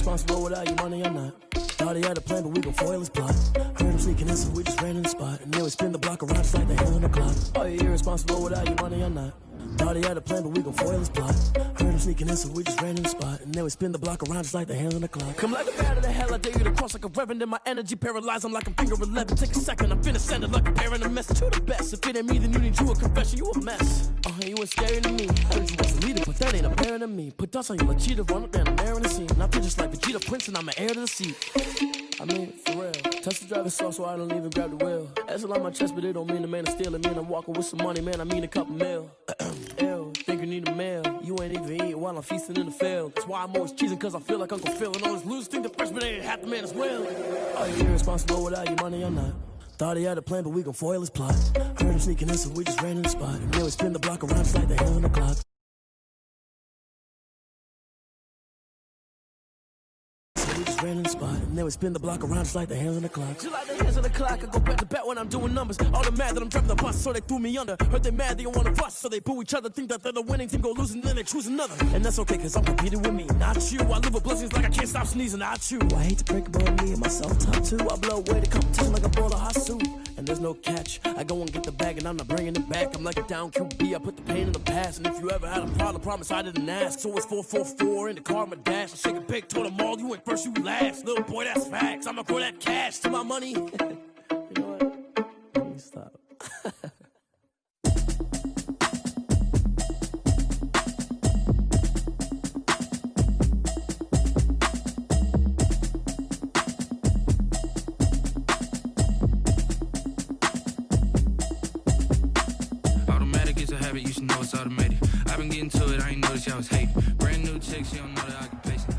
irresponsible without your money or not. Thought he had a plan, but we gon' foil his plot. Heard him sneaking in, so we just ran in the spot. And then we spin the block around just like the hell in the clock. Are you irresponsible without your money or not? Thought he had a plan, but we gon' foil his plot. Heard him sneaking in, so we just ran in the spot. And then we spin the block around just like the hell in the clock. Come like a bat of the hell, I dare you to cross like a reverend. And my energy paralyzed, I'm like I'm finger 11. Take a second, I'm finna send it like a bear in a mess. To the best, if it ain't me, then you need you a confession. You a mess. You ain't scary to me. Heard you was a leader, but that ain't apparent to me. Put dust on you like cheetah, run up down the air in the scene. And I feel just like Vegeta Prince, and I'm an heir to the seat. I mean, for real. Touch the driver's sauce so I don't even grab the wheel. That's on my chest, but it don't mean the man is stealing. Man, I'm walking with some money, man, I mean a couple mil. Ew, think you need a meal. You ain't even eating while I'm feasting in the field. That's why I'm always cheesing, cause I feel like Uncle Phil. And all his losers think the freshman ain't half the man as well. Are you irresponsible without your money or not? Thought he had a plan, but we gon' foil his plot. Heard him sneaking in, so we just ran in the spot. And then we spin the block around just like the hell in the clock. Ran in the spot, and then we spin the block around just like the hands on the clock. Just like the hands on the clock, I go back to back when I'm doing numbers. All the mad that I'm driving the bus, so they threw me under. Heard they mad, they don't want to bust, so they boo each other. Think that they're the winning team, go losing, then they choose another. And that's okay, cause I'm competing with me, not you. I live with blessings like I can't stop sneezing, not you. I hate to break about me and myself top two. I blow away the competition like a bowl of hot soup. And there's no catch, I go and get the bag and I'm not bringing it back. I'm like a down QB, I put the pain in the past. And if you ever had a problem, promise I didn't ask. So it's 444 in the car, my dash. I shake a big, told them all, you ain't first, you last. Little boy, that's facts. I'ma throw that cash to my money. You know what? Let me stop. Automatic is a habit, you should know it's automated. I've been getting to it, I ain't noticed y'all was hating. Brand new chicks, you don't know the occupation.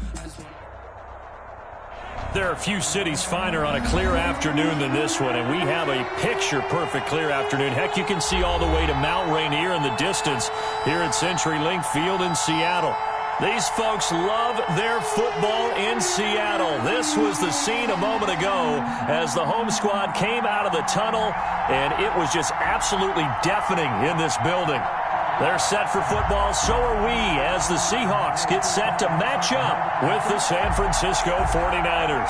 There are a few cities finer on a clear afternoon than this one, and we have a picture-perfect clear afternoon. Heck, you can see all the way to Mount Rainier in the distance here at CenturyLink Field in Seattle. These folks love their football in Seattle. This was the scene a moment ago as the home squad came out of the tunnel, and it was just absolutely deafening in this building. They're set for football, so are we, as the Seahawks get set to match up with the San Francisco 49ers.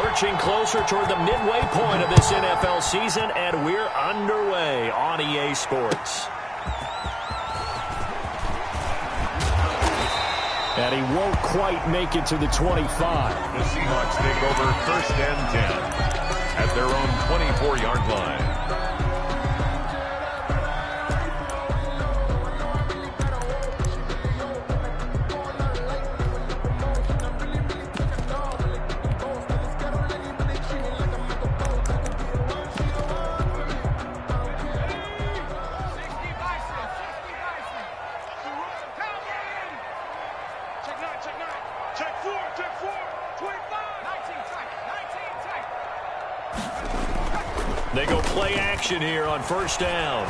Lurching closer toward the midway point of this NFL season, and we're underway on EA Sports. And he won't quite make it to the 25. The Seahawks take over 1st and 10 at their own 24-yard line. They go play action here on 1st down.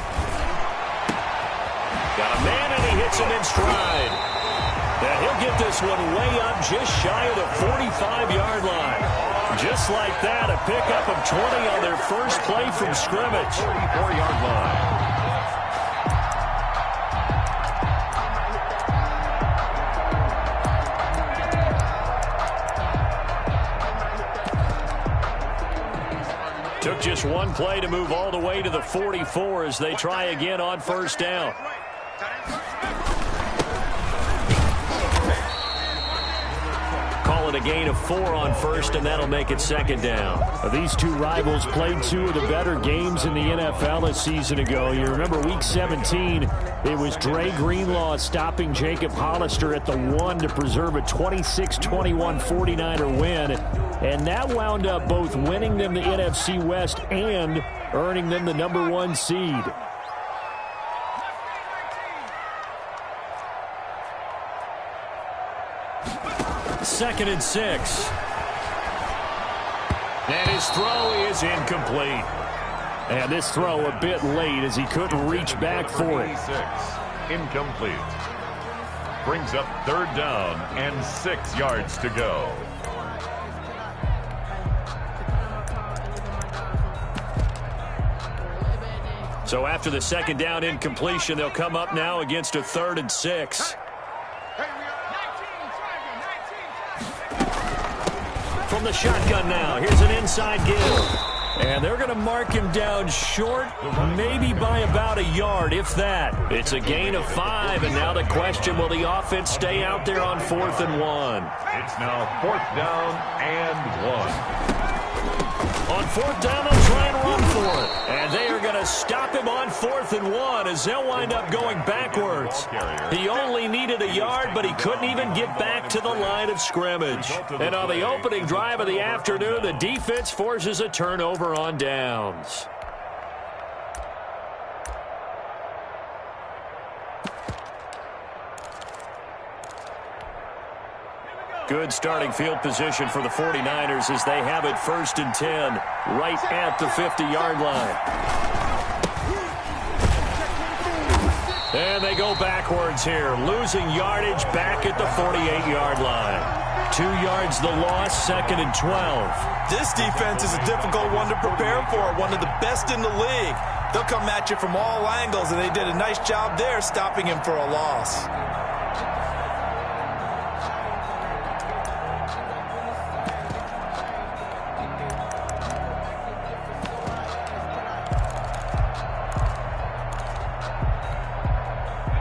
Got a man, and he hits him in stride. And he'll get this one way up just shy of the 45-yard line. Just like that, a pickup of 20 on their first play from scrimmage. 44-yard line. Took just one play to move all the way to the 44 as they try again on 1st down. Call it a gain of 4 on 1st, and that'll make it 2nd down. These two rivals played two of the better games in the NFL a season ago. You remember Week 17, it was Dre Greenlaw stopping Jacob Hollister at the 1 to preserve a 26-21 49er win. And that wound up both winning them the NFC West and earning them the #1 seed. Second and 6. And his throw is incomplete. And this throw a bit late as he couldn't reach back for it. 86, incomplete. Brings up 3rd down and 6 yards to go. So after the second down incompletion, they'll come up now against a 3rd and 6. From the shotgun now, here's an inside give. And they're going to mark him down short, maybe by about a yard, if that. It's a gain of 5, and now the question, will the offense stay out there on 4th and 1? It's now 4th down and 1. On 4th down, they'll try and run for it. And they are going to stop him on 4th and 1 as they'll wind up going backwards. He only needed a yard, but he couldn't even get back to the line of scrimmage. And on the opening drive of the afternoon, the defense forces a turnover on downs. Good starting field position for the 49ers as they have it 1st and 10 right at the 50-yard line. And they go backwards here, losing yardage back at the 48-yard line. 2 yards the loss, 2nd and 12. This defense is a difficult one to prepare for, one of the best in the league. They'll come at you from all angles, and they did a nice job there stopping him for a loss.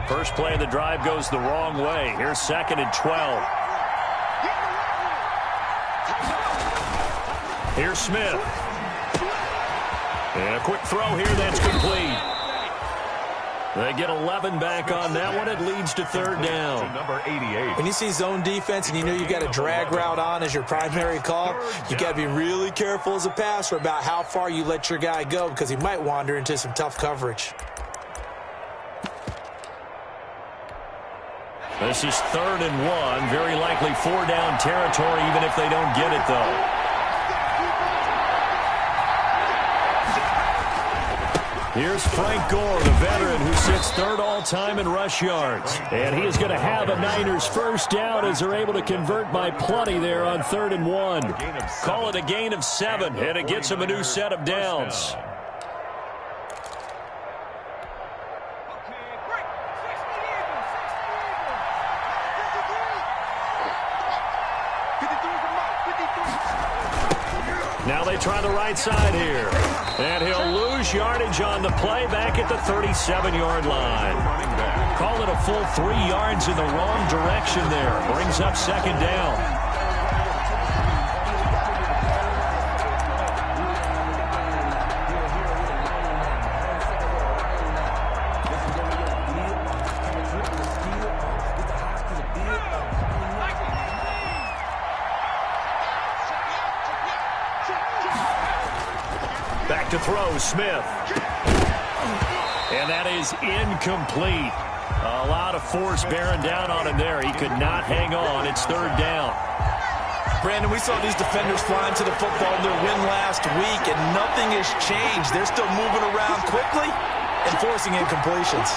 First play of the drive goes the wrong way. Here's 2nd and 12. Here's Smith. And a quick throw here that's complete. They get 11 back on that one. It leads to 3rd down. Number 88. When you see zone defense and you know you got a drag route on as your primary call, you got to be really careful as a passer about how far you let your guy go because he might wander into some tough coverage. This is 3rd and 1. Very likely 4-down territory, even if they don't get it, though. Here's Frank Gore, the veteran who sits 3rd all-time in rush yards. And he is going to have a Niners 1st down as they're able to convert by plenty there on 3rd and 1. Call it a gain of 7, and it gets him a new set of downs. Now they try the right side here. And he'll lose yardage on the play back at the 37-yard line. Call it a full 3 yards in the wrong direction there. Brings up 2nd down. Back to throw, Smith. And that is incomplete. A lot of force bearing down on him there. He could not hang on. It's 3rd down. Brandon, we saw these defenders flying to the football in their win last week, and nothing has changed. They're still moving around quickly and forcing incompletions.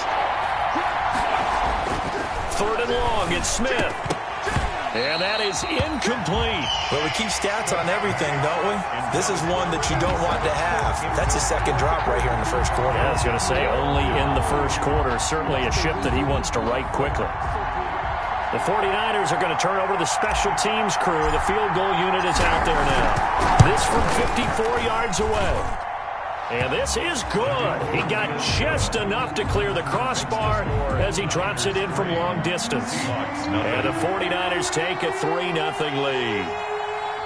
3rd and long, it's Smith. And that is incomplete. Well, we keep stats on everything, don't we? This is one that you don't want to have. That's a 2nd drop right here in the 1st quarter. Yeah, I was going to say, only in the 1st quarter. Certainly a ship that he wants to right quickly. The 49ers are going to turn over to the special teams crew. The field goal unit is out there now. This from 54 yards away. And this is good. He got just enough to clear the crossbar as he drops it in from long distance. And the 49ers take a 3-0 lead.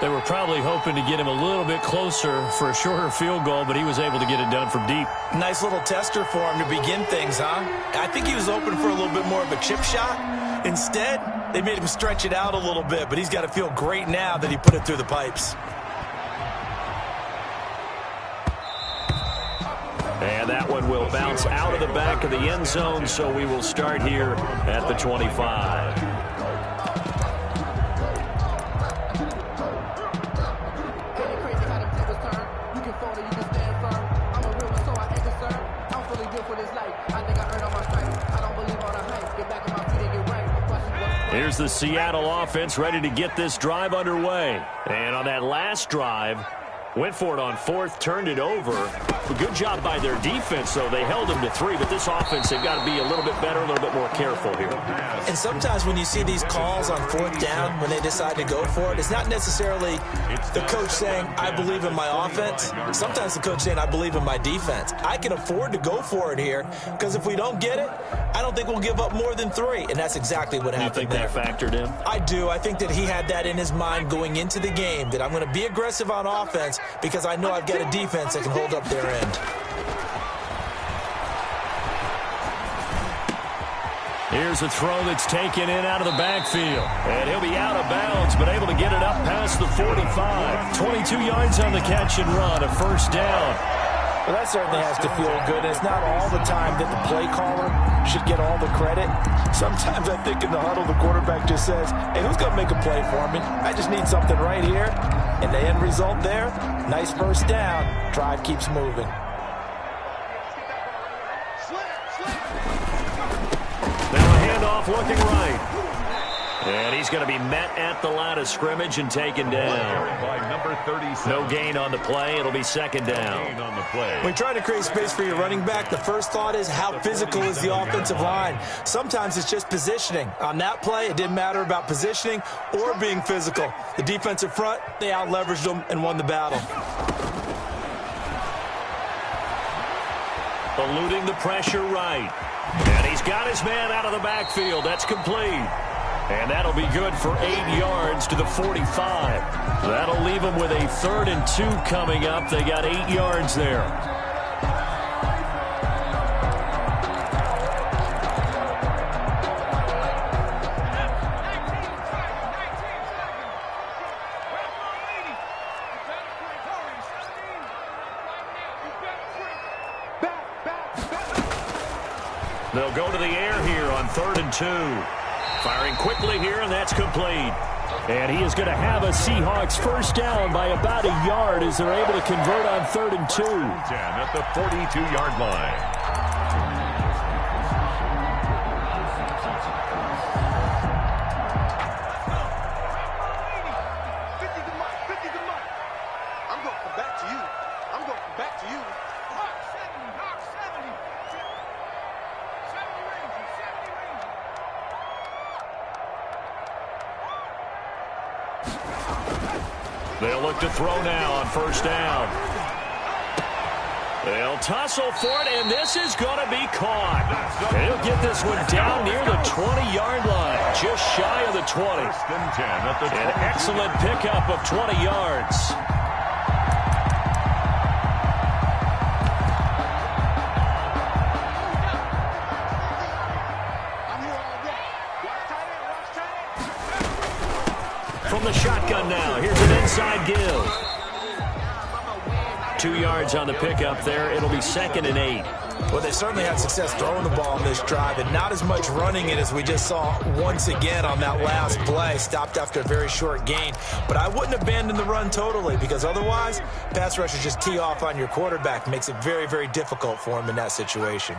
They were probably hoping to get him a little bit closer for a shorter field goal, but he was able to get it done from deep. Nice little tester for him to begin things, huh? I think he was open for a little bit more of a chip shot. Instead, they made him stretch it out a little bit, but he's got to feel great now that he put it through the pipes. And that one will bounce out of the back of the end zone, so we will start here at the 25. Here's the Seattle offense ready to get this drive underway. And on that last drive, Went for it on fourth, turned it over. A good job by their defense, though. They held them to 3, but this offense, they've got to be a little bit better, a little bit more careful here. And sometimes when you see these calls on fourth down, when they decide to go for it, it's not necessarily the coach saying, I believe in my offense. Sometimes the coach saying, I believe in my defense. I can afford to go for it here, because if we don't get it, I don't think we'll give up more than 3. And that's exactly what happened there. You think that factored in? I do. I think that he had that in his mind going into the game, that I'm going to be aggressive on offense because I know I've got a defense that can hold up their end. Here's a throw that's taken in out of the backfield. And he'll be out of bounds, but able to get it up past the 45. 22 yards on the catch and run, a first down. Well, that certainly has to feel good. It's not all the time that the play caller should get all the credit. Sometimes I think in the huddle, the quarterback just says, hey, who's going to make a play for me? I just need something right here. And the end result there, nice first down. Drive keeps moving. Now a handoff looking right. And he's going to be met at the line of scrimmage and taken down. No gain on the play. It'll be second down. When you're trying to create space for your running back, the first thought is how physical is the offensive line. Sometimes it's just positioning. On that play, it didn't matter about positioning or being physical. The defensive front, they out-leveraged them and won the battle. Eluding the pressure right. And he's got his man out of the backfield. That's complete. And that'll be good for 8 yards to the 45. That'll leave them with a 3rd and 2 coming up. They got 8 yards there. They'll go to the air here on 3rd and 2. Firing quickly here, and that's complete. And he is going to have a Seahawks first down by about a yard as they're able to convert on 3rd and 2. 10 at the 42-yard line. They'll look to throw now on first down. They'll tussle for it, and this is going to be caught. They'll get this one down near the 20-yard line, just shy of the 20. An excellent pickup of 20 yards. From the shotgun now, here's an inside give. 2 yards on the pickup there. It'll be 2nd and 8. Well, they certainly had success throwing the ball on this drive, and not as much running it as we just saw once again on that last play. Stopped after a very short gain. But I wouldn't abandon the run totally, because otherwise, pass rushers just tee off on your quarterback. Makes it very, very difficult for him in that situation.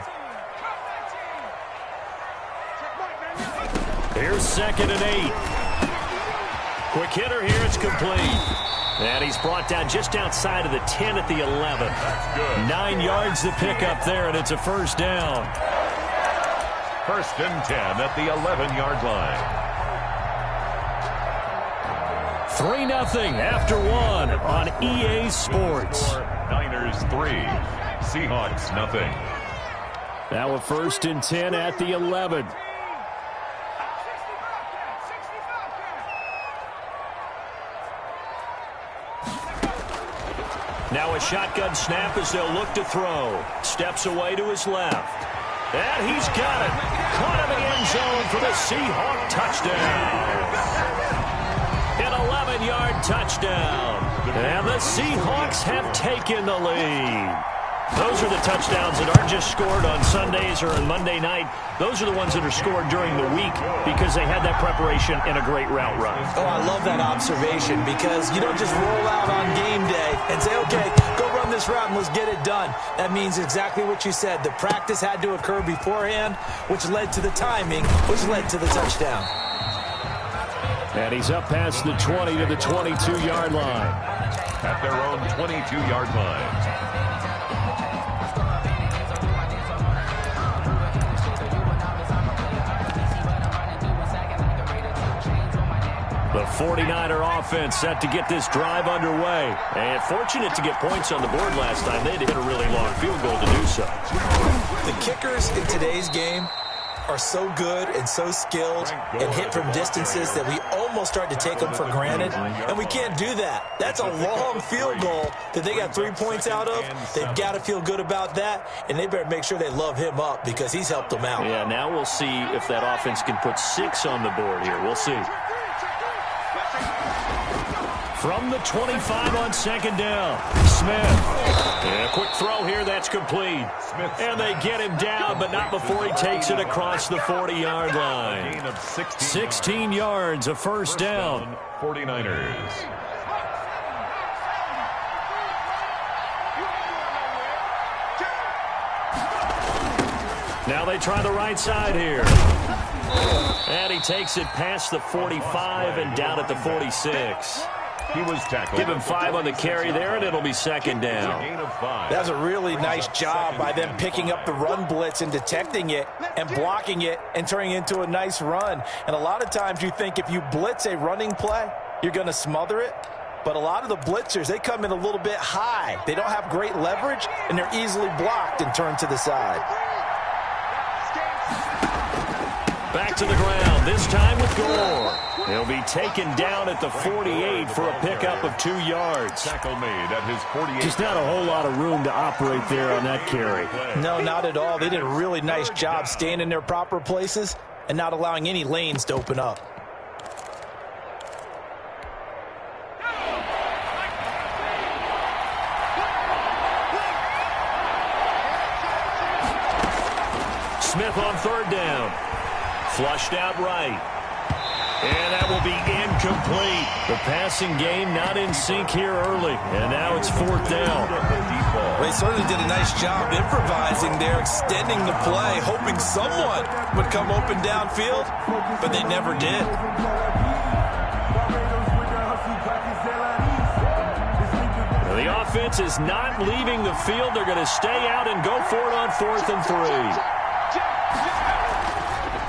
Here's 2nd and 8. Quick hitter here, it's complete. And he's brought down just outside of the 10 at the 11. 9 yards to pick up there, and it's a first down. 1st and 10 at the 11-yard line. 3-0 after 1 on EA Sports. Niners 3, Seahawks nothing. Now a 1st and 10 at the 11. Now a shotgun snap as they'll look to throw. Steps away to his left. And he's got it. Caught in the end zone for the Seahawk touchdown. An 11-yard touchdown. And the Seahawks have taken the lead. Those are the touchdowns that aren't just scored on Sundays or on Monday night. Those are the ones that are scored during the week because they had that preparation and a great route run. Oh, I love that observation, because you don't just roll out on game day and say, okay, go run this route and let's get it done. That means exactly what you said. The practice had to occur beforehand, which led to the timing, which led to the touchdown. And he's up past the 20 to the 22-yard line. At their own 22-yard line. The 49er offense set to get this drive underway. And fortunate to get points on the board last time. They had to hit a really long field goal to do so. The kickers in today's game are so good and so skilled and hit from distances that we almost start to take them for granted. And we can't do that. That's a long field goal that they got 3 points out of. They've got to feel good about that, and they better make sure they love him up because he's helped them out. Yeah, now we'll see if that offense can put 6 on the board here. We'll see. From the 25 on second down, Smith. And a quick throw here, that's complete. And they get him down, but not before he takes it across the 40-yard line. Gain of 16 yards, a first down. 49ers. Now they try the right side here. And he takes it past the 45 and down at the 46. He was tackled. Give him 5 on the carry there, and it'll be second down. Gain of 5. That was a really nice job by them picking up the run blitz and detecting it and blocking it and turning it into a nice run. And a lot of times you think if you blitz a running play, you're going to smother it. But a lot of the blitzers, they come in a little bit high. They don't have great leverage, and they're easily blocked and turned to the side. Back to the ground, this time with Gore. He'll be taken down at the 48 for a pickup of 2 yards. Tackle made at his 48. Just not a whole lot of room to operate there on that carry. No, not at all. They did a really nice job staying in their proper places and not allowing any lanes to open up. Smith on third down. Flushed out right. And that will be incomplete. The passing game not in sync here early. And now it's fourth down. They certainly did a nice job improvising there, extending the play, hoping someone would come open downfield, but they never did. The offense is not leaving the field. They're going to stay out and go for it on 4th and 3.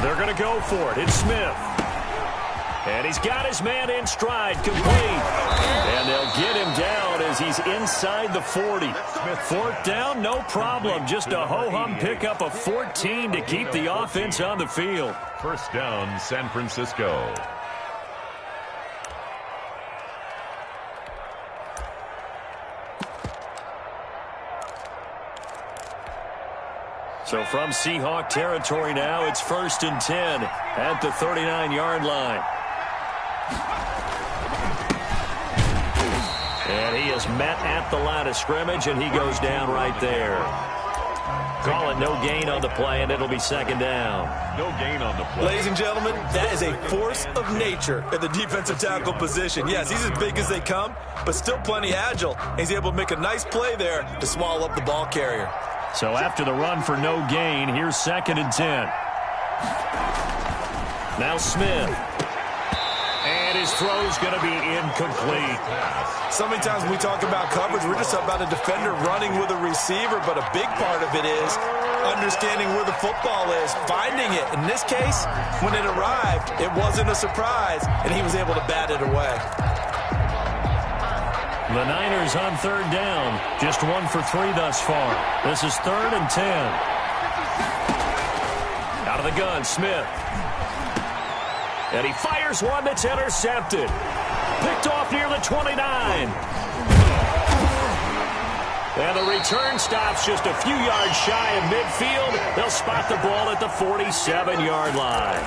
They're going to go for it. It's Smith. And he's got his man in stride, complete. And they'll get him down as he's inside the 40. 4th down, no problem. Just a ho-hum pickup of 14 to keep the offense on the field. First down, San Francisco. So from Seahawk territory now, it's 1st and 10 at the 39-yard line. And he is met at the line of scrimmage, and he goes down right there. Call it no gain on the play, and it'll be second down. No gain on the play. Ladies and gentlemen, that is a force of nature at the defensive tackle position. Yes, he's as big as they come, but still plenty agile. And he's able to make a nice play there to swallow up the ball carrier. So after the run for no gain, here's 2nd and 10. Now Smith. And his throw's going to be incomplete. So many times when we talk about coverage, we're just about a defender running with a receiver, but a big part of it is understanding where the football is, finding it. In this case, when it arrived, it wasn't a surprise, and he was able to bat it away. The Niners on 3rd down. Just 1 for 3 thus far. This is 3rd and 10. Out of the gun, Smith. And he fires one that's intercepted. Picked off near the 29. And the return stops just a few yards shy of midfield. They'll spot the ball at the 47-yard line.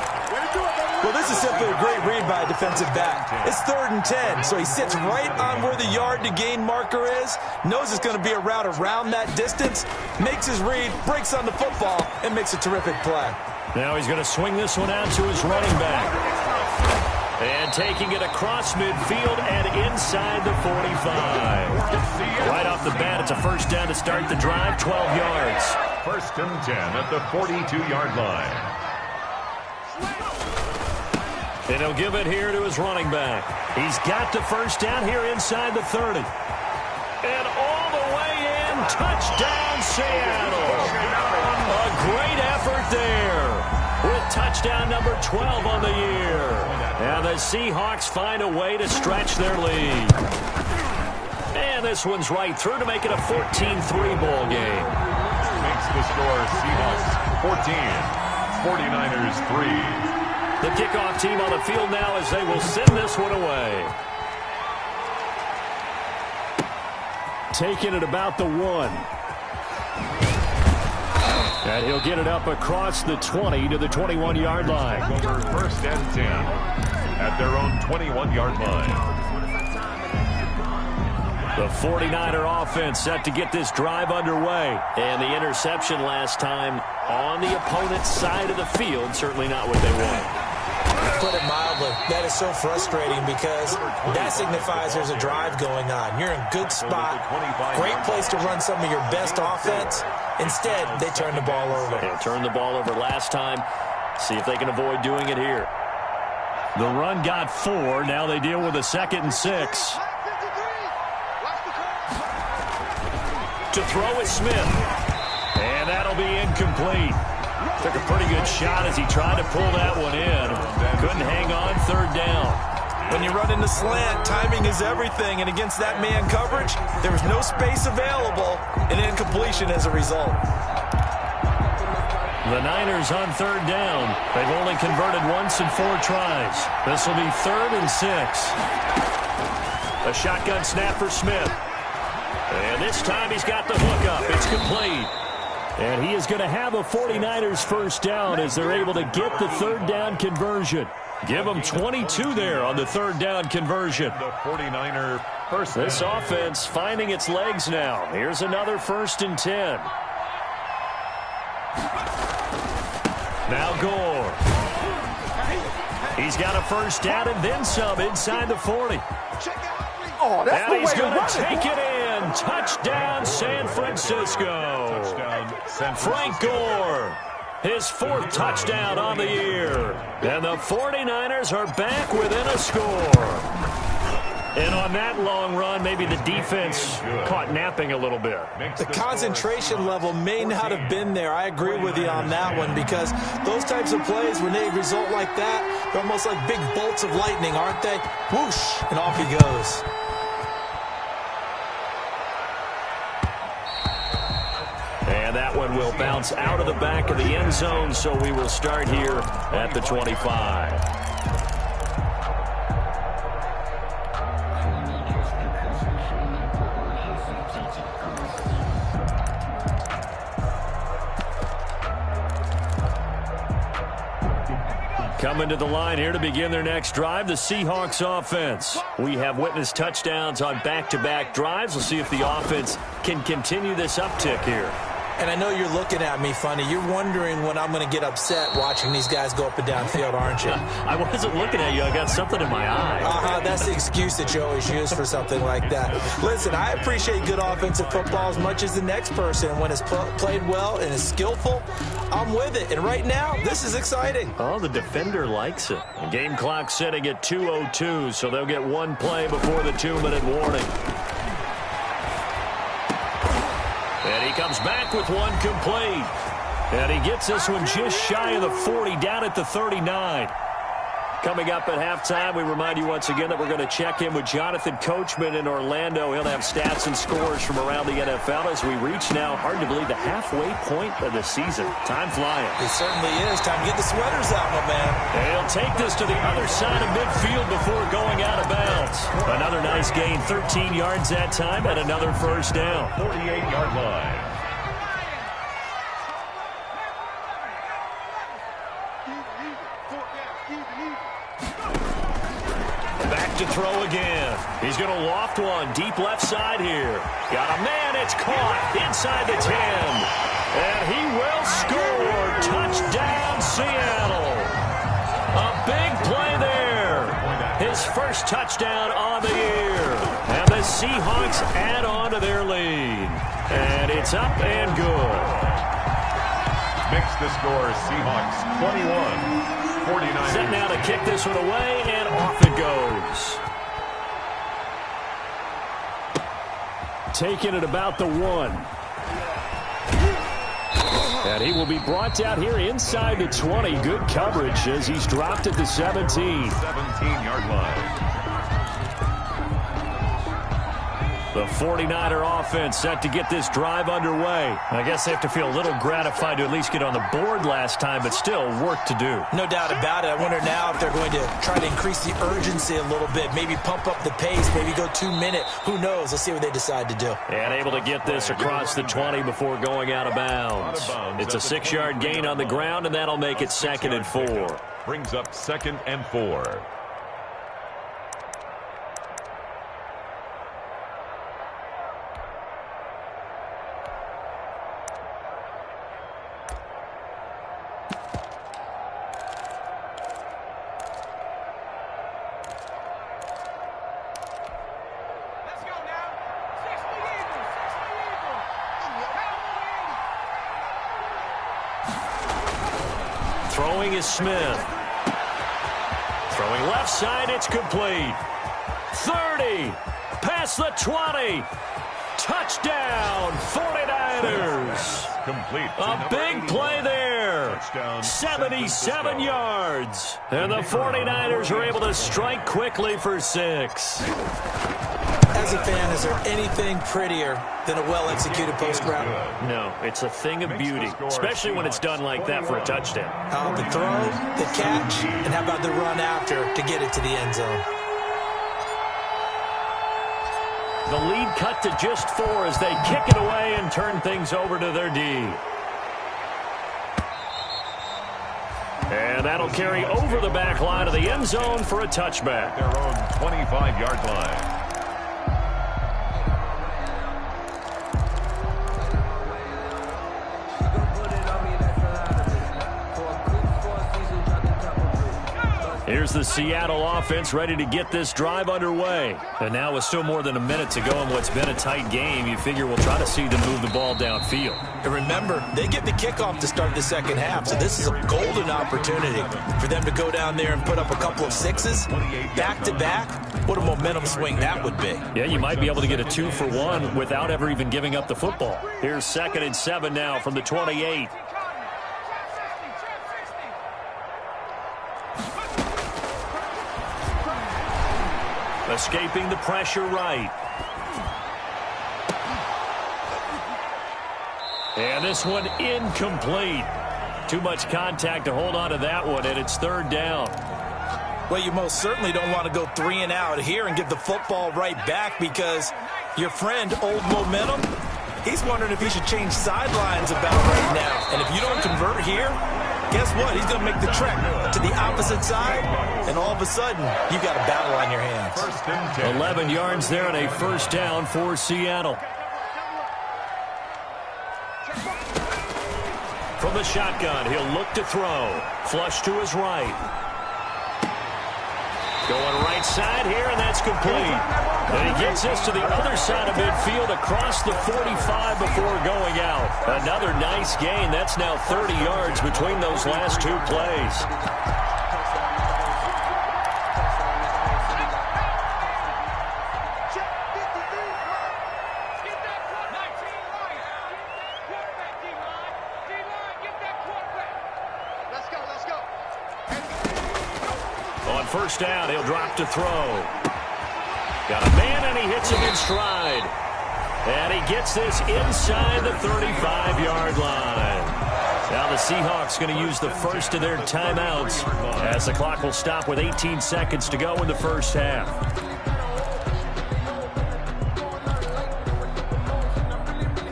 Well, this is simply a great read by a defensive back. It's 3rd and 10, so he sits right on where the yard-to-gain marker is, knows it's going to be a route around that distance, makes his read, breaks on the football, and makes a terrific play. Now he's going to swing this one out to his running back. And taking it across midfield and inside the 45. Right off the bat, it's a first down to start the drive, 12 yards. 1st and 10 at the 42-yard line. And he'll give it here to his running back. He's got the first down here inside the 30. And all the way in, touchdown Seattle. A great effort there with touchdown number 12 on the year. And the Seahawks find a way to stretch their lead. And this one's right through to make it a 14-3 ball game. Makes the score Seahawks 14, 49ers 3. The kickoff team on the field now as they will send this one away. Taking it about the 1. And he'll get it up across the 20 to the 21-yard line. Over 1st and 10 at their own 21-yard line. The 49er offense set to get this drive underway. And the interception last time on the opponent's side of the field, certainly not what they want. Put it mildly, that is so frustrating because that signifies there's a drive going on. You're in a good spot, great place to run some of your best offense. Instead, they turn the ball over. They turned the ball over last time. See if they can avoid doing it here. The run got 4. Now they deal with a 2nd and 6. To throw is Smith. And that'll be incomplete. Took a pretty good shot as he tried to pull that one in. Couldn't hang on 3rd down. When you run in the slant, timing is everything. And against that man coverage, there was no space available. And incompletion as a result. The Niners on 3rd down. They've only converted once in 4 tries. This will be 3rd and 6. A shotgun snap for Smith. And this time he's got the hook up. It's complete. And he is going to have a 49ers first down as they're able to get the 3rd down conversion. Give them 22 there on the 3rd down conversion. The 49er first down. This offense finding its legs now. Here's another 1st and 10. Now Gore. He's got a first down and then some inside the 40. Oh, that's and the he's way going to to take it in. Touchdown, San Francisco. Touchdown, San Frank Gore, his 4th touchdown on the year. And the 49ers are back within a score. And on that long run, maybe the defense caught napping a little bit. The concentration level may not have been there. I agree with you on that one because those types of plays, when they result like that, they're almost like big bolts of lightning, aren't they? Whoosh, and off he goes. And that one will bounce out of the back of the end zone, so we will start here at the 25. Coming to the line here to begin their next drive, the Seahawks offense. We have witnessed touchdowns on back-to-back drives. We'll see if the offense can continue this uptick here. And I know you're looking at me funny. You're wondering when I'm going to get upset watching these guys go up and down field, aren't you? I wasn't looking at you. I got something in my eye. That's the excuse that you always use for something like that. Listen, I appreciate good offensive football as much as the next person. When it's played well and is skillful, I'm with it. And right now, this is exciting. Oh, the defender likes it. The game clock setting at 2:02, so they'll get one play before the 2-minute warning. And he comes back with one complete. And he gets this one just shy of the 40, down at the 39. Coming up at halftime, we remind you once again that we're going to check in with Jonathan Coachman in Orlando. He'll have stats and scores from around the NFL as we reach now, hard to believe, the halfway point of the season. Time flying. It certainly is. Time to get the sweaters out, my man. And he'll take this to the other side of midfield before going out of bounds. Another nice gain, 13 yards that time, and another first down. 48-yard line. To throw again. He's going to loft one deep left side here. Got a man. It's caught inside the 10. And he will score. Touchdown, Seattle. A big play there. His first touchdown on the year. And the Seahawks add on to their lead. And it's up and good. Makes the score Seahawks 21, 49ers. Set now to kick this one away, and off it goes. Taking it about the 1. And he will be brought down here inside the 20. Good coverage as he's dropped at the 17. 17-yard line. The 49er offense set to get this drive underway. I guess they have to feel a little gratified to at least get on the board last time, but still work to do. No doubt about it. I wonder now if they're going to try to increase the urgency a little bit, maybe pump up the pace, maybe go 2-minute. Who knows? Let's see what they decide to do. And able to get this across the 20 before going out of bounds. It's a 6-yard gain on the ground, and that'll make it 2nd and 4. Brings up 2nd and 4. Throwing is Smith. Throwing left side, it's complete. 30, past the 20. Touchdown, 49ers. Complete. A big play there. 77 yards. And the 49ers are able to strike quickly for 6. As a fan, is there anything prettier than a well-executed post route? No, it's a thing of beauty, especially when it's done like that for a touchdown. The throw, the catch, and how about the run after to get it to the end zone? The lead cut to just 4 as they kick it away and turn things over to their D. And that'll carry over the back line of the end zone for a touchback. Their own 25-yard line. Here's the Seattle offense ready to get this drive underway. And now with still more than a minute to go in what's been a tight game, you figure we'll try to see them move the ball downfield. And remember, they get the kickoff to start the second half, so this is a golden opportunity for them to go down there and put up a couple of 6s back-to-back. What a momentum swing that would be. Yeah, you might be able to get a 2-for-1 without ever even giving up the football. Here's 2nd and 7 now from the 28. Escaping the pressure right. And this one incomplete. Too much contact to hold on to that one, and it's 3rd down. Well, you most certainly don't want to go 3 and out here and give the football right back because your friend, Old Momentum, he's wondering if he should change sidelines about right now. And if you don't convert here, guess what? He's going to make the trek to the opposite side, and all of a sudden, you got a battle on your hands. 11 yards there and a 1st down for Seattle. From the shotgun, he'll look to throw. Flush to his right. Going right side here, and that's complete. And he gets this to the other side of midfield across the 45 before going out. Another nice gain. That's now 30 yards between those last 2 plays. On 1st down, he'll drop to throw. Got a man, and he hits him in stride. And he gets this inside the 35-yard line. Now the Seahawks going to use the first of their timeouts as the clock will stop with 18 seconds to go in the 1st half.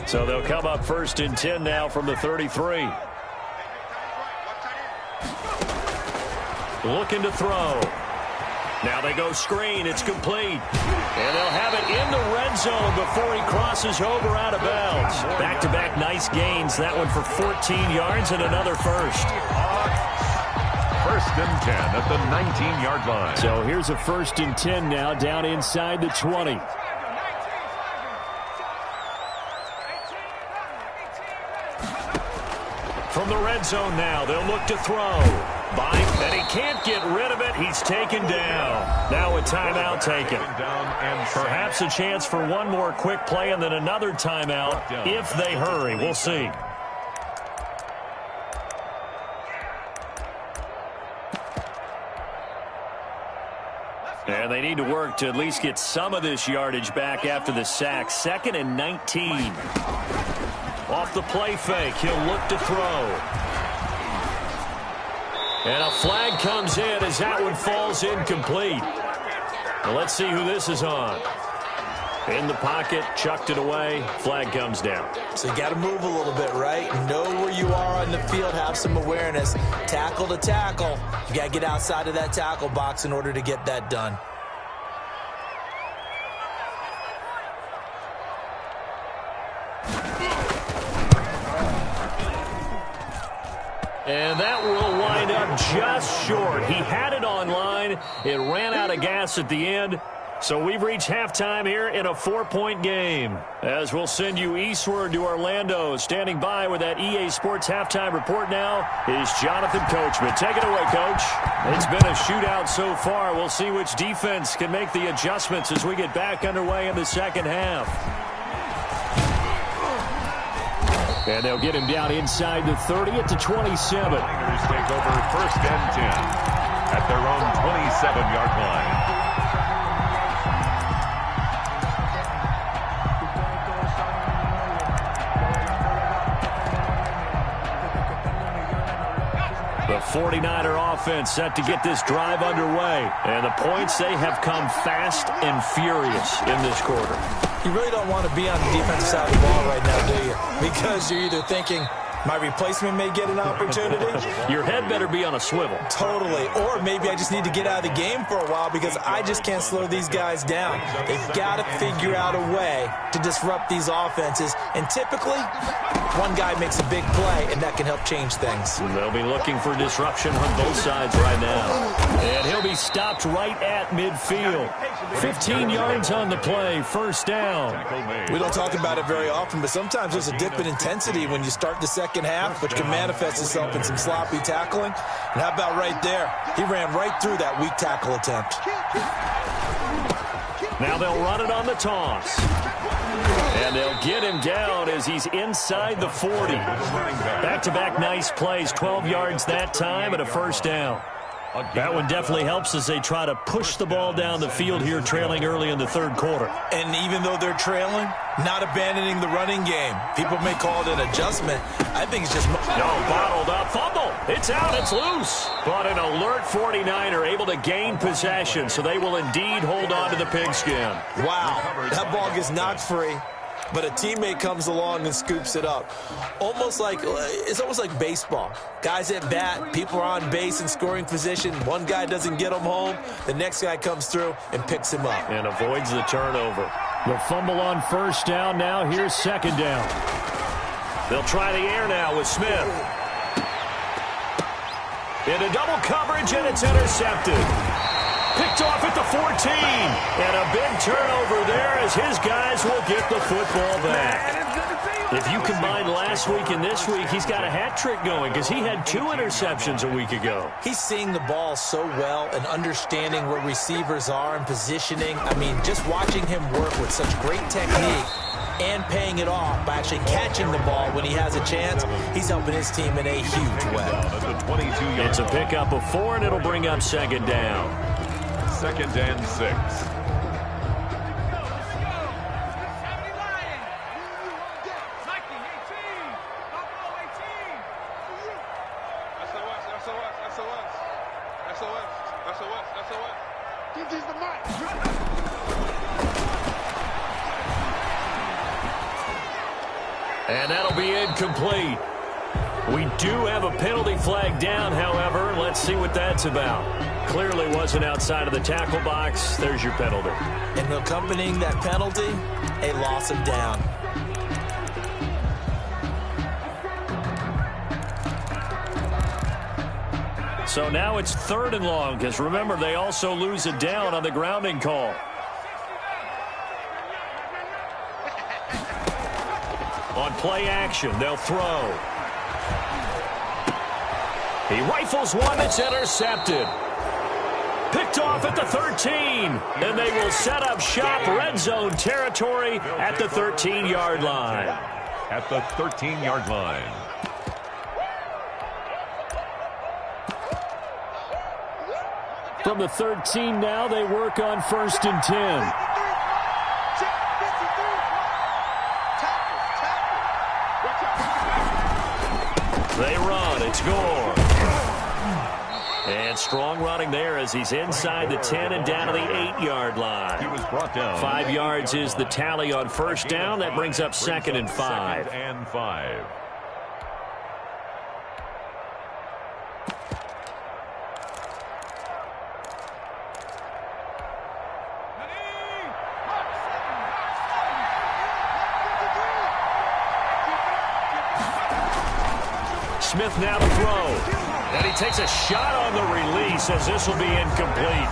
So they'll come up 1st and 10 now from the 33. Looking to throw. Now they go screen. It's complete. And they'll have it in the red zone before he crosses over out of bounds. Back-to-back nice gains. That one for 14 yards and another 1st. 1st and 10 at the 19-yard line. So here's a 1st and 10 now down inside the 20. From the red zone now, they'll look to throw. And he can't get rid of it. He's taken down. Now a timeout taken. Perhaps a chance for one more quick play and then another timeout if they hurry. We'll see. And they need to work to at least get some of this yardage back after the sack. 2nd and 19. Off the play fake, he'll look to throw. And a flag comes in as that one falls incomplete. Well, let's see who this is on. In the pocket, chucked it away, flag comes down. So you got to move a little bit, right? Know where you are on the field, have some awareness. Tackle to tackle. You got to get outside of that tackle box in order to get that done. And that will wind up just short. He had it on line. It ran out of gas at the end. So we've reached halftime here in a 4-point game. As we'll send you eastward to Orlando. Standing by with that EA Sports halftime report now is Jonathan Coachman. Take it away, Coach. It's been a shootout so far. We'll see which defense can make the adjustments as we get back underway in the second half. And they'll get him down inside the 30 at the 27. Niners take over 1st and 10 at their own 27-yard line. The 49er offense set to get this drive underway. And the points, they have come fast and furious in this quarter. You really don't want to be on the defensive side of the ball right now, do you? Because you're either thinking, my replacement may get an opportunity. Your head better be on a swivel. Totally. Or maybe I just need to get out of the game for a while because I just can't slow these guys down. They've got to figure out a way to disrupt these offenses. And typically, one guy makes a big play, and that can help change things. They'll be looking for disruption on both sides right now. And he'll be stopped right at midfield. 15 yards on the play, 1st down. We don't talk about it very often, but sometimes there's a dip in intensity when you start the second half, which can manifest itself in some sloppy tackling. And how about right there? He ran right through that weak tackle attempt. Now they'll run it on the toss. And they'll get him down as he's inside the 40. Back-to-back nice plays, 12 yards that time and a 1st down. That one definitely helps as they try to push the ball down the field here, trailing early in the 3rd quarter. And even though they're trailing, not abandoning the running game. People may call it an adjustment. I think it's just... No, bottled up. Fumble. It's out. It's loose. But an alert 49er able to gain possession, so they will indeed hold on to the pigskin. Wow. That ball gets knocked free, but a teammate comes along and scoops it up. It's almost like baseball. Guys at bat, people are on base in scoring position. One guy doesn't get him home. The next guy comes through and picks him up. And avoids the turnover. The fumble on 1st down. Now here's 2nd down. They'll try the air now with Smith. Into double coverage, and it's intercepted. Picked off at the 14. And a big turnover there as his guys will get the football back. If you combine last week and this week, he's got a hat trick going because he had 2 interceptions a week ago. He's seeing the ball so well and understanding where receivers are and positioning. I mean, just watching him work with such great technique and paying it off by actually catching the ball when he has a chance, he's helping his team in a huge way. It's a pickup of 4, and it'll bring up 2nd down. 2nd and 6. And that'll be incomplete. We do have a penalty flag down, however. Let's see what that's about. Clearly wasn't outside of the tackle box. There's your penalty. And accompanying that penalty, a loss of down. So now it's 3rd and long, because remember, they also lose a down on the grounding call. On play action, they'll throw. He rifles one that's intercepted. Picked off at the 13. And they will set up shop, red zone territory at the 13-yard line. At the 13-yard line. From the 13 now, they work on 1st and 10. They run. It's Gore. And strong running there as he's inside the 10 and down to the 8-yard line. He was brought down. 5 yards is the tally on 1st down. That brings up 2nd and 5. 2nd and 5. Smith now to throw. And he takes a shot on the release as this will be incomplete.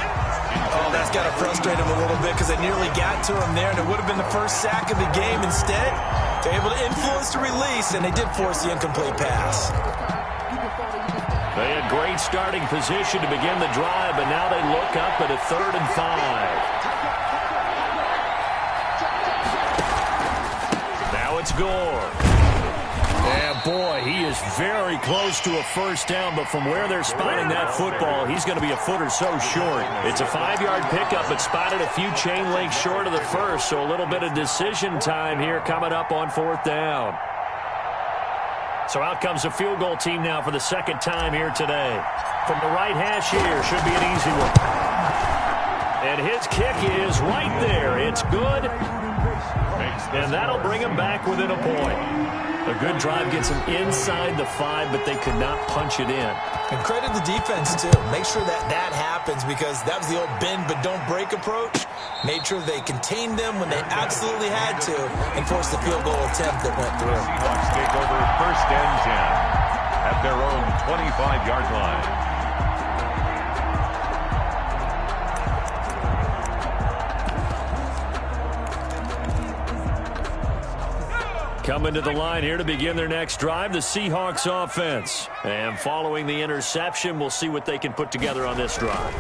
Oh, that's got to frustrate him a little bit because they nearly got to him there, and it would have been the first sack of the game. Instead, they're able to influence the release, and they did force the incomplete pass. They had great starting position to begin the drive, but now they look up at a 3rd and 5. Now it's Gore. Yeah, boy, he is very close to a 1st down, but from where they're spotting that football, he's going to be a foot or so short. It's a 5-yard pickup, but spotted a few chain links short of the 1st, so a little bit of decision time here coming up on 4th down. So out comes the field goal team now for the 2nd time here today. From the right hash here, should be an easy one. And his kick is right there. It's good, and that'll bring him back within a point. A good drive gets them inside the 5, but they could not punch it in. And credit the defense, too. Make sure that happens because that was the old bend but don't break approach. Made sure they contained them when they absolutely had to and forced the field goal attempt that went through. Seahawks take over 1st and 10 at their own 25-yard line. Coming to the line here to begin their next drive, the Seahawks offense. And following the interception, we'll see what they can put together on this drive.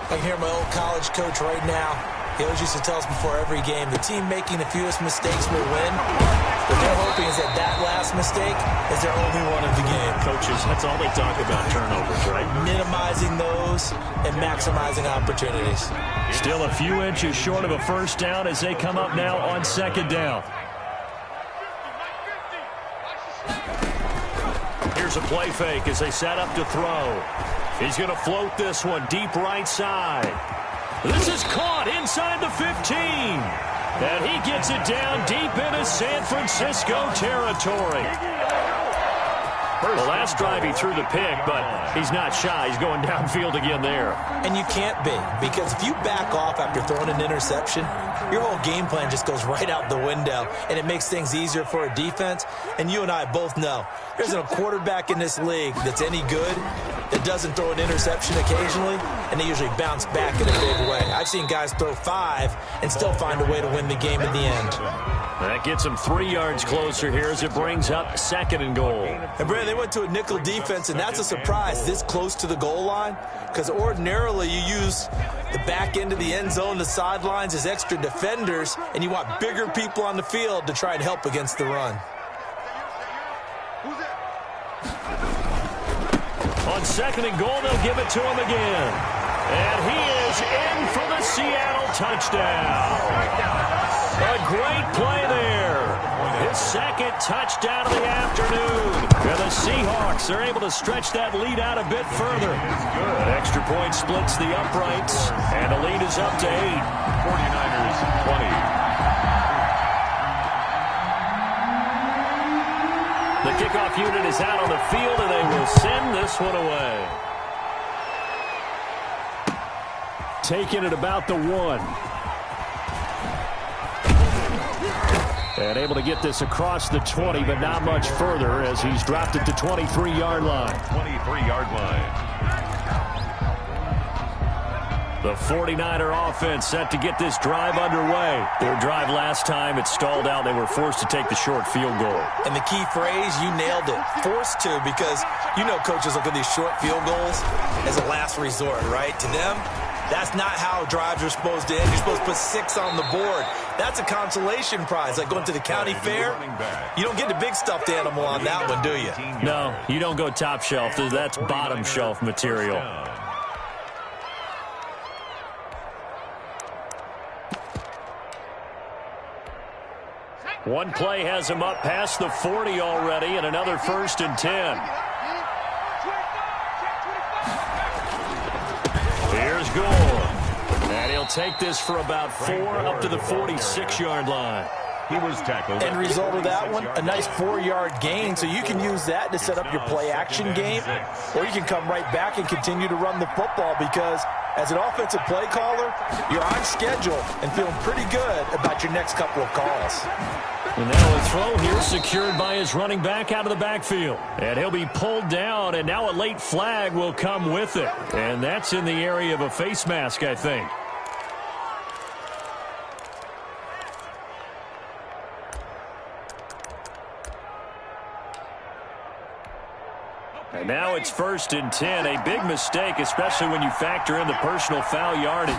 I can hear my old college coach right now. He always used to tell us before every game, the team making the fewest mistakes will win. What they're hoping is that that last mistake is their only one of the game. Coaches, that's all they talk about, turnovers, right? Minimizing those and maximizing opportunities. Still a few inches short of a 1st down as they come up now on 2nd down. Here's a play fake as they set up to throw. He's going to float this one deep right side. This is caught inside the 15. And he gets it down deep into San Francisco territory. The last drive he threw the pick, but he's not shy. He's going downfield again there. And you can't be, because if you back off after throwing an interception, your whole game plan just goes right out the window, and it makes things easier for a defense. And you and I both know there isn't a quarterback in this league that's any good that doesn't throw an interception occasionally, and they usually bounce back in a big way. I've seen guys throw 5 and still find a way to win the game in the end. That gets them 3 yards closer here as it brings up 2nd and goal. And, Brandon, they went to a nickel defense, and that's a surprise this close to the goal line because ordinarily you use the back end of the end zone, the sidelines as extra defenders, and you want bigger people on the field to try and help against the run. On 2nd and goal, they'll give it to him again. And he is in for the Seattle touchdown. A great play there. His 2nd touchdown of the afternoon. And the Seahawks are able to stretch that lead out a bit further. An extra point splits the uprights, and the lead is up to 8. 49ers 20. The kickoff unit is out on the field, and they will send this one away. Taking it about the 1. And able to get this across the 20, but not much further as he's dropped it to 23-yard line. 23-yard line. The 49er offense set to get this drive underway. Their drive last time, it stalled out. They were forced to take the short field goal. And the key phrase, you nailed it. Forced to, because you know coaches look at these short field goals as a last resort, right? To them, that's not how drives are supposed to end. You're supposed to put 6 on the board. That's a consolation prize, like going to the county fair. You don't get the big stuffed animal on that one, do you? No, you don't go top shelf. That's bottom shelf material. One play has him up past the 40 already, and another 1st and 10. Here's Gore. And he'll take this for about 4 up to the 46-yard line. He was tackled. End result of that one, a nice 4-yard gain, so you can use that to set up your play-action game, or you can come right back and continue to run the football because as an offensive play caller, you're on schedule and feeling pretty good about your next couple of calls. And now a throw here secured by his running back out of the backfield. And he'll be pulled down, and now a late flag will come with it. And that's in the area of a face mask, I think. And now it's 1st and 10. A big mistake, especially when you factor in the personal foul yardage.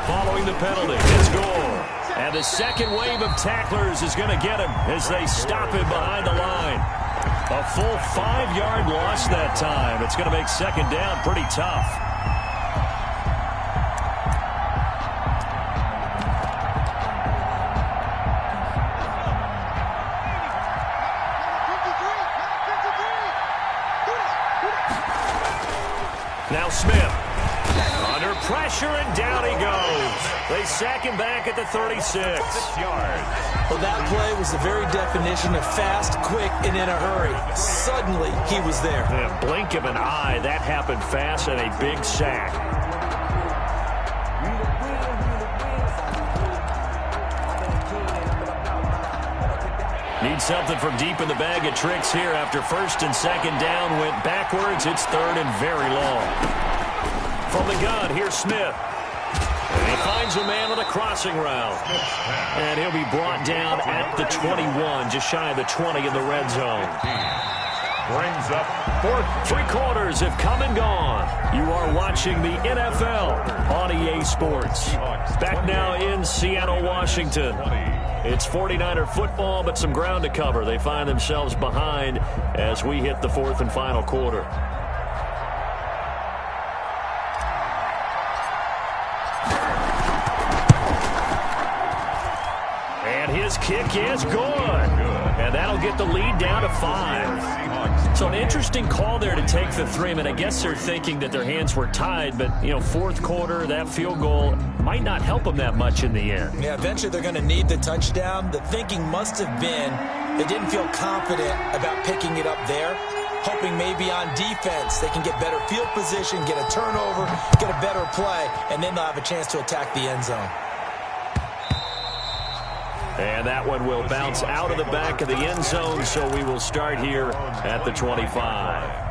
Following the penalty, it's Gore. And the second wave of tacklers is going to get him as they stop him behind the line. A full 5-yard loss that time. It's going to make second down pretty tough. Now Smith. Under pressure, and down he goes. They sack him back at the 36. 6 yards. Well, that play was the very definition of fast, quick, and in a hurry. Suddenly, he was there. In a blink of an eye, that happened fast, and a big sack. Need something from deep in the bag of tricks here after 1st and 2nd down. Went backwards. It's 3rd and very long. From the gun, here's Smith. And he finds a man on a crossing route. And he'll be brought down at the 21, just shy of the 20 in the red zone. Brings up 4th. 3 quarters have come and gone. You are watching the NFL on EA Sports. Back now in Seattle, Washington. It's 49er football, but some ground to cover. They find themselves behind as we hit the 4th and final quarter. And his kick is good. And that'll get the lead down to 5. So an interesting call there to take the 3. I guess they're thinking that their hands were tied, but, 4th quarter, that field goal might not help them that much in the end. Yeah, eventually they're going to need the touchdown. The thinking must have been they didn't feel confident about picking it up there, hoping maybe on defense they can get better field position, get a turnover, get a better play, and then they'll have a chance to attack the end zone. And that one will bounce out of the back of the end zone, so we will start here at the 25.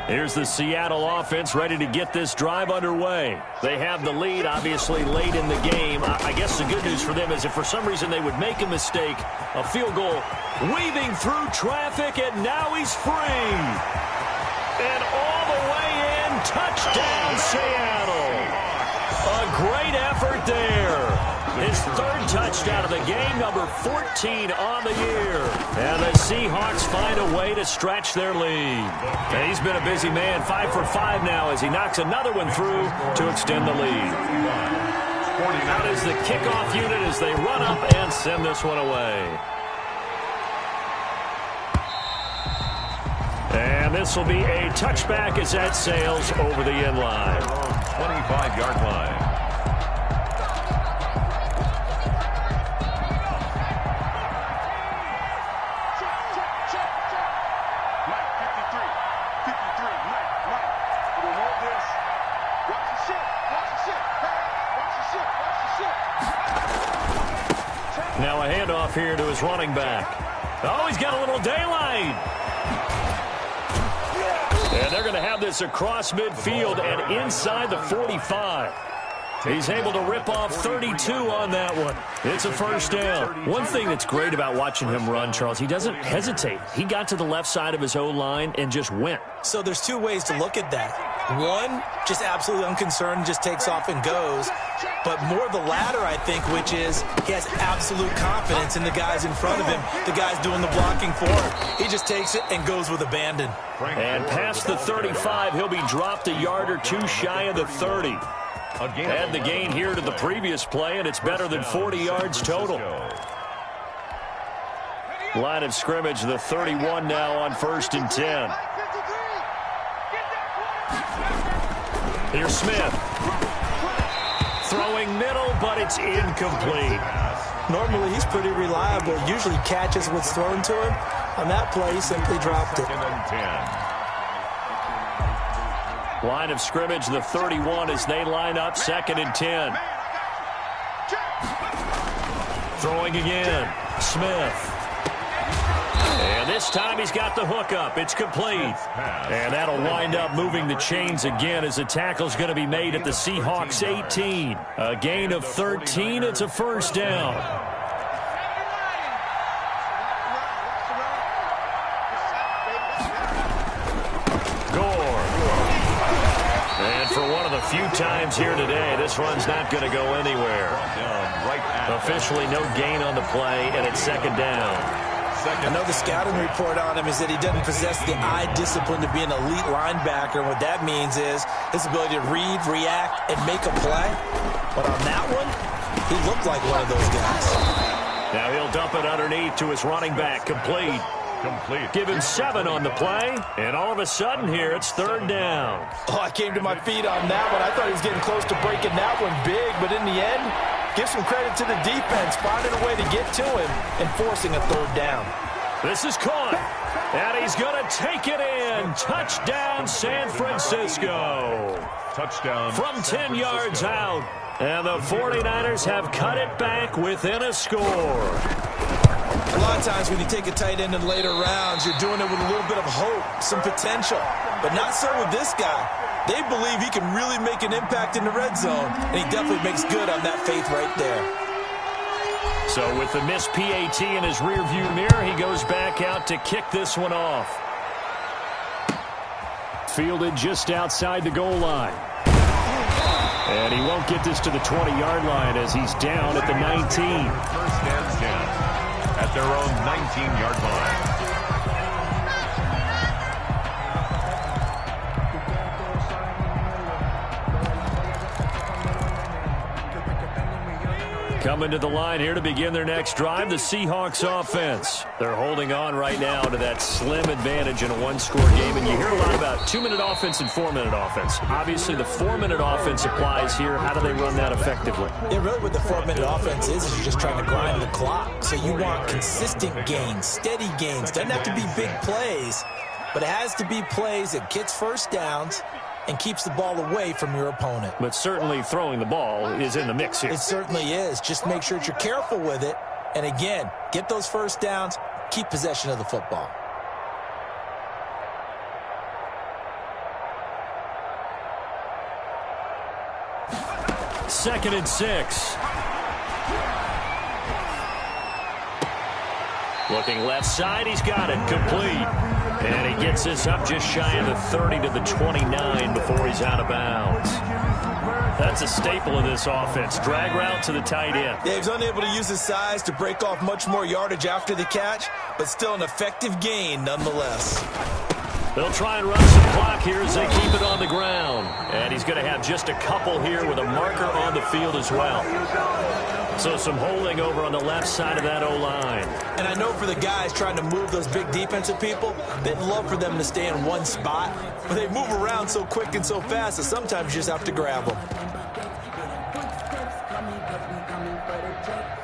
Here's the Seattle offense ready to get this drive underway. They have the lead, obviously, late in the game. I guess the good news for them is if for some reason they would make a mistake, a field goal weaving through traffic, and now he's free. And all the way in, touchdown, Seattle. A great effort there. His 3rd touchdown of the game, number 14 on the year. And the Seahawks find a way to stretch their lead. And he's been a busy man, 5 for 5 now as he knocks another one through to extend the lead. Out is the kickoff unit as they run up and send this one away. And this will be a touchback as that sails over the end line. 25-yard line. Now a handoff here to his running back. Oh, he's got a little daylight. And they're going to have this across midfield and inside the 45. He's able to rip off 32 on that one. It's a first down. One thing that's great about watching him run, Charles, he doesn't hesitate. He got to the left side of his O-line and just went. So there's two ways to look at that. One, just absolutely unconcerned, just takes off and goes. But more the latter, I think, which is he has absolute confidence in the guys in front of him, the guys doing the blocking for him. He just takes it and goes with abandon. And past the 35, he'll be dropped a yard or two shy of the 30. Add the gain here to the previous play, and it's better than 40 yards total. Line of scrimmage, the 31 now on 1st and 10. Here's Smith. Throwing middle, but it's incomplete. Normally, he's pretty reliable. Usually catches what's thrown to him. On that play, he simply dropped it. Line of scrimmage, the 31 as they line up 2nd and 10. Throwing again. Smith. And this time he's got the hook up. It's complete. And that'll wind up moving the chains again as the tackle's going to be made at the Seahawks 18. A gain of 13. It's a first down. Few times here today, this run's not going to go anywhere. Officially no gain on the play, and it's 2nd down. I know the scouting report on him is that he doesn't possess the eye discipline to be an elite linebacker. What that means is his ability to read, react, and make a play. But on that one, he looked like one of those guys. Now he'll dump it underneath to his running back. Complete. Give him 7 on the play, and all of a sudden here it's 3rd down. Oh, I came to my feet on that one. I thought he was getting close to breaking that one big, but in the end, give some credit to the defense, finding a way to get to him and forcing a 3rd down. This is caught, and he's going to take it in. Touchdown, San Francisco. Touchdown. From 10 yards out, and the 49ers have cut it back within a score. A lot of times when you take a tight end in later rounds, you're doing it with a little bit of hope, some potential. But not so with this guy. They believe he can really make an impact in the red zone, and he definitely makes good on that faith right there. So with the missed PAT in his rearview mirror, he goes back out to kick this one off. Fielded just outside the goal line. And he won't get this to the 20-yard line as he's down at the 19. 1st and 10. At their own 19-yard line. Coming to the line here to begin their next drive, the Seahawks offense. They're holding on right now to that slim advantage in a one-score game, and you hear a lot about 2-minute offense and 4-minute offense. Obviously, the 4-minute offense applies here. How do they run that effectively? Yeah, really what the 4-minute offense is you're just trying to grind the clock. So you want consistent gains, steady gains. Doesn't have to be big plays, but it has to be plays that gets first downs and keeps the ball away from your opponent. But certainly throwing the ball is in the mix here. It certainly is. Just make sure that you're careful with it. And again, get those first downs, keep possession of the football. Second and 6. Looking left side, he's got it, complete. And he gets this up just shy of the 30 to the 29 before he's out of bounds. That's a staple of this offense. Drag route to the tight end. Yeah, he was unable to use his size to break off much more yardage after the catch, but still an effective gain nonetheless. They'll try and run some clock here as they keep it on the ground. And he's going to have just a couple here with a marker on the field as well. So some holding over on the left side of that O-line. And I know for the guys trying to move those big defensive people, they'd love for them to stay in one spot. But they move around so quick and so fast that sometimes you just have to grab them.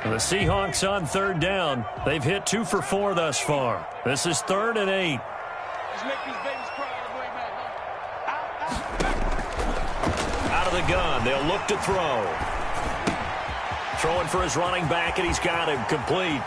The Seahawks on 3rd down. They've hit 2 for 4 thus far. This is 3rd and 8. Out of the gun. They'll look to throw. Throwing for his running back, and he's got him complete.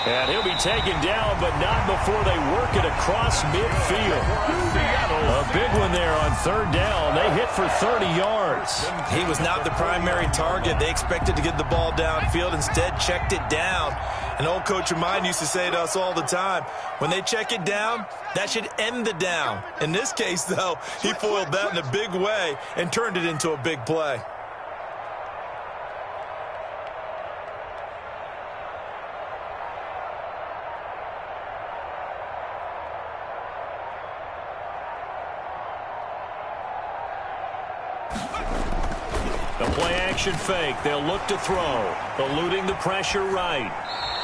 And he'll be taken down, but not before they work it across midfield. A big one there on third down. They hit for 30 yards. He was not the primary target. They expected to get the ball downfield. Instead, checked it down. An old coach of mine used to say to us all the time, when they check it down, that should end the down. In this case, though, he foiled that in a big way and turned it into a big play. The play-action fake. They'll look to throw. Eluding the pressure right.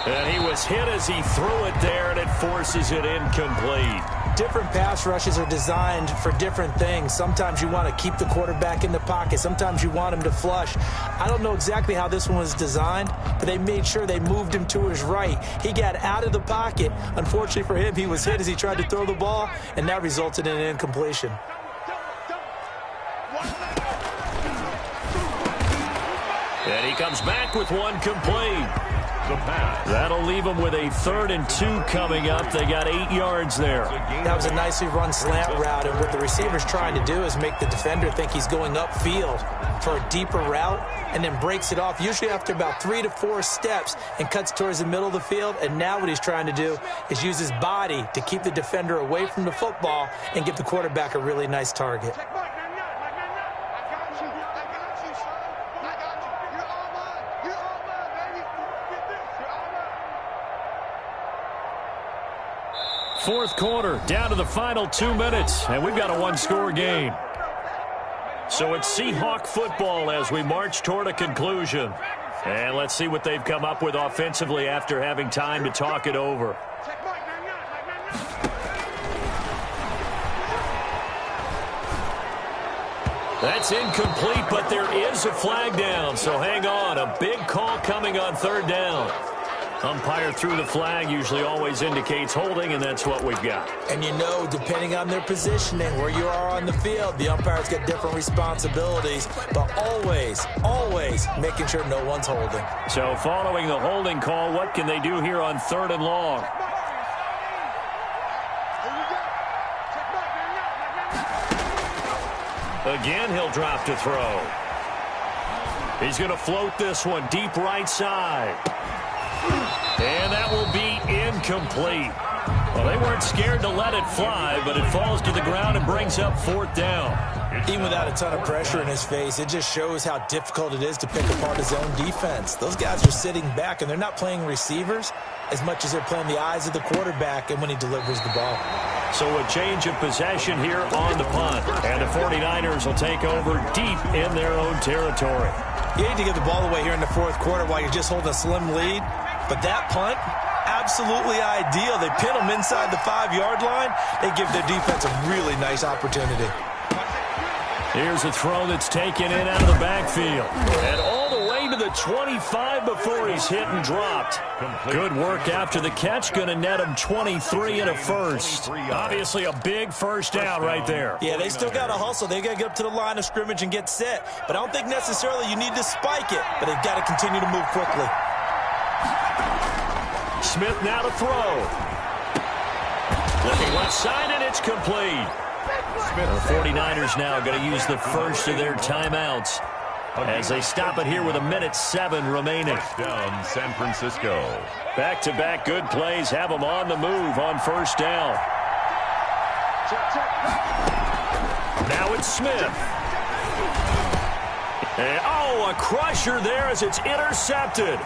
And he was hit as he threw it there, and it forces it incomplete. Different pass rushes are designed for different things. Sometimes you want to keep the quarterback in the pocket. Sometimes you want him to flush. I don't know exactly how this one was designed, but they made sure they moved him to his right. He got out of the pocket. Unfortunately for him, he was hit as he tried to throw the ball, and that resulted in an incompletion. And he comes back with one complete. That'll leave them with a 3rd and 2 coming up. They got 8 yards there. That was a nicely run slant route, and what the receiver's trying to do is make the defender think he's going upfield for a deeper route and then breaks it off, usually after about 3 to 4 steps, and cuts towards the middle of the field. And now what he's trying to do is use his body to keep the defender away from the football and give the quarterback a really nice target. Fourth quarter, down to the final 2 minutes, and we've got a one-score game. So it's Seahawk football as we march toward a conclusion. And let's see what they've come up with offensively after having time to talk it over. That's incomplete, but there is a flag down, so hang on. A big call coming on third down. Umpire threw the flag, usually always indicates holding, and that's what we've got. And you know, depending on their positioning, where you are on the field, the umpire's got different responsibilities, but always making sure no one's holding. So following the holding call, what can they do here on 3rd and long? Again, he'll drop to throw. He's going to float this one deep right side. And that will be incomplete. Well, they weren't scared to let it fly, but it falls to the ground and brings up 4th down. Even without a ton of pressure in his face, it just shows how difficult it is to pick apart his own defense. Those guys are sitting back, and they're not playing receivers as much as they're playing the eyes of the quarterback and when he delivers the ball. So a change of possession here on the punt. And the 49ers will take over deep in their own territory. You need to get the ball away here in the 4th quarter while you're just holding a slim lead. But that punt, absolutely ideal. They pin them inside the 5-yard line. They give their defense a really nice opportunity. Here's a throw that's taken in out of the backfield. And all the way to the 25 before he's hit and dropped. Good work after the catch. Going to net him 23 and a first. Obviously a big first down right there. Yeah, they still got to hustle. They got to get up to the line of scrimmage and get set. But I don't think necessarily you need to spike it. But they've got to continue to move quickly. Smith now to throw. Looking left side, and it's complete. The 49ers now going to use the first of their timeouts as they stop it here with 1:07 remaining. Down San Francisco. Back-to-back good plays have them on the move on first down. Now it's Smith. And, a crusher there as it's intercepted.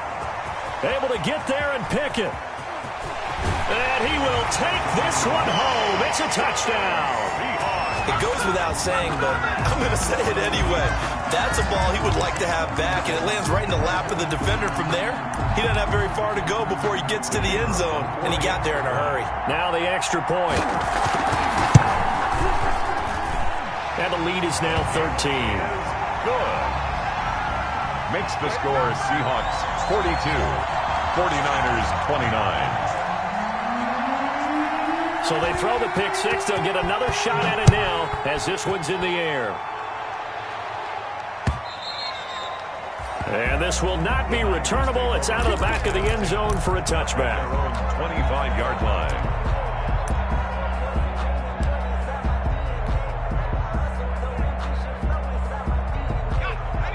Able to get there and pick it. And he will take this one home. It's a touchdown. It goes without saying, but I'm going to say it anyway. That's a ball he would like to have back, and it lands right in the lap of the defender from there. He doesn't have very far to go before he gets to the end zone, and he got there in a hurry. Now the extra point. And the lead is now 13. Good. Makes the score Seahawks 42, 49ers 29. So they throw the pick six. They'll get another shot at it now as this one's in the air. And this will not be returnable. It's out of the back of the end zone for a touchback. 25-yard line.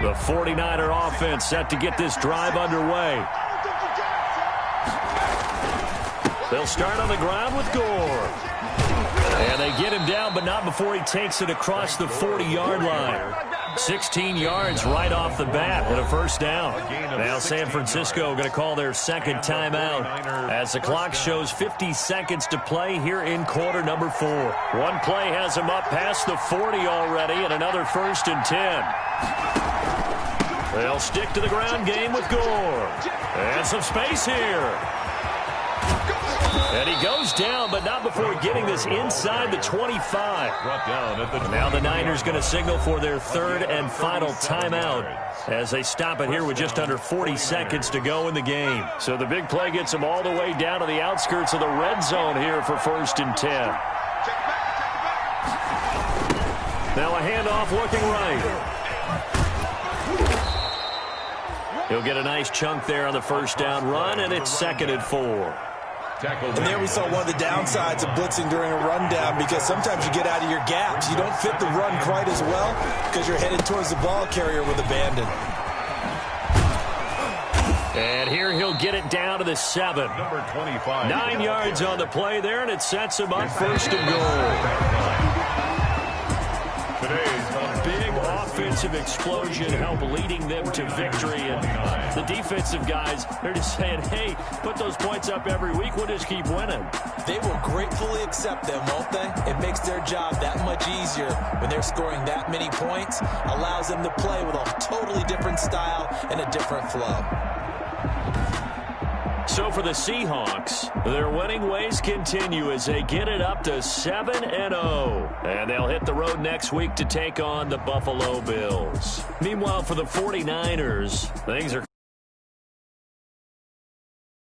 The 49er offense set to get this drive underway. They'll start on the ground with Gore. And they get him down, but not before he takes it across the 40-yard line. 16 yards right off the bat and a first down. Now San Francisco going to call their second timeout as the clock shows 50 seconds to play here in quarter number 4. One play has him up past the 40 already, and another 1st and 10. They'll stick to the ground game with Gore. And some space here. And he goes down, but not before getting this inside the 25. Now the Niners going to signal for their 3rd and final timeout as they stop it here with just under 40 seconds to go in the game. So the big play gets them all the way down to the outskirts of the red zone here for 1st and 10. Now a handoff looking right. He'll get a nice chunk there on the first down run, and it's 2nd and 4. And there we saw one of the downsides of blitzing during a rundown, because sometimes you get out of your gaps. You don't fit the run quite as well because you're headed towards the ball carrier with abandon. And here he'll get it down to the 7. Number 25. 9 yards on the play there, and it sets him up 1st and goal. Today's Big offensive explosion help leading them to victory. And the defensive guys, they're just saying, hey, put those points up every week. We'll just keep winning. They will gratefully accept them, won't they? It makes their job that much easier when they're scoring that many points. Allows them to play with a totally different style and a different flow. So for the Seahawks, their winning ways continue as they get it up to 7-0. And they'll hit the road next week to take on the Buffalo Bills. Meanwhile, for the 49ers, things are